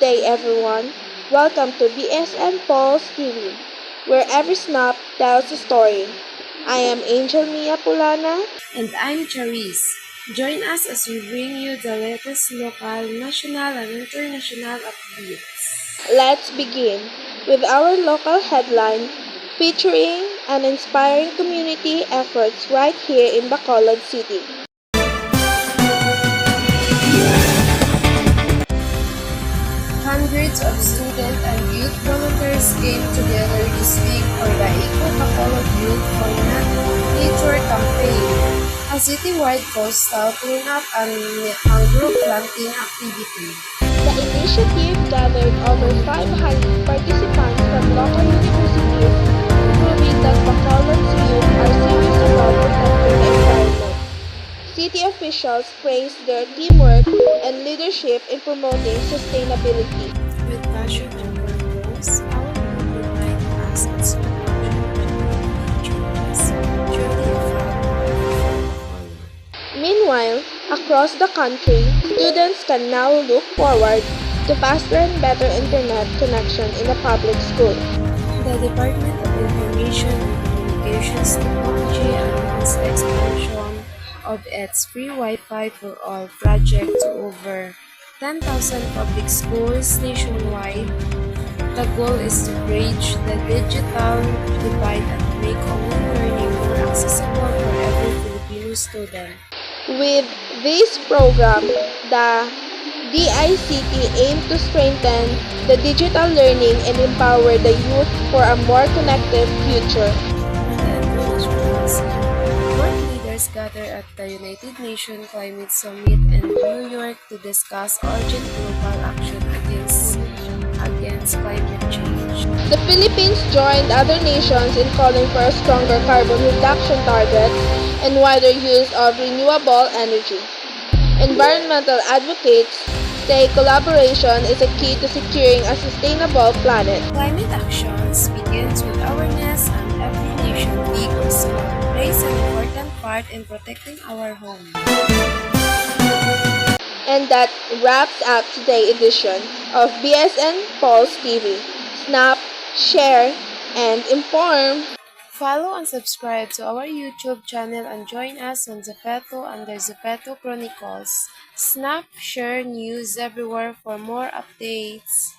day, everyone. Welcome to BSN Pulse TV, where every snap tells a story. I am Angel Mia Pulana. And I'm Charis. Join us as we bring you the latest local, national, and international updates. Let's begin with our local headline featuring an inspiring community efforts right here in Bacolod City. Hundreds of students and youth volunteers came together this week for the Eco Bacolod Youth for Nature campaign, a citywide coastal cleanup and mangrove planting activity. The initiative gathered over 500 participants from local universities, proving that Bacolod's youth are serious about protecting the environment. City officials praised their teamwork and leadership in promoting sustainability. With passion and purpose, our youth unite us in small changes, truly a proud moment for Bacolod. Meanwhile, across the country, students can now look forward to faster and better internet connection in a public school. The Department of Information and Communications Technology announced the expansion of its free Wi-Fi for all project to over 10,000 public schools nationwide. The goal is to bridge the digital divide and make online learning more accessible for every Filipino student. With this program, the DICT aims to strengthen the digital learning and empower the youth for a more connected future. On the international scene, world leaders gather at the United Nations Climate Summit in New York to discuss urgent global action against climate change. The Philippines joined other nations in calling for a stronger carbon reduction target and wider use of renewable energy. Environmental advocates say collaboration is a key to securing a sustainable planet. Climate actions begins with awareness, and every nation, big or small, plays an important part in protecting our home. And that wraps up today's edition of BSN Pulse TV. Snap, share, and inform. Follow and subscribe to our YouTube channel and join us on Zepeto under Zepeto Chronicles. Snap, share news everywhere for more updates.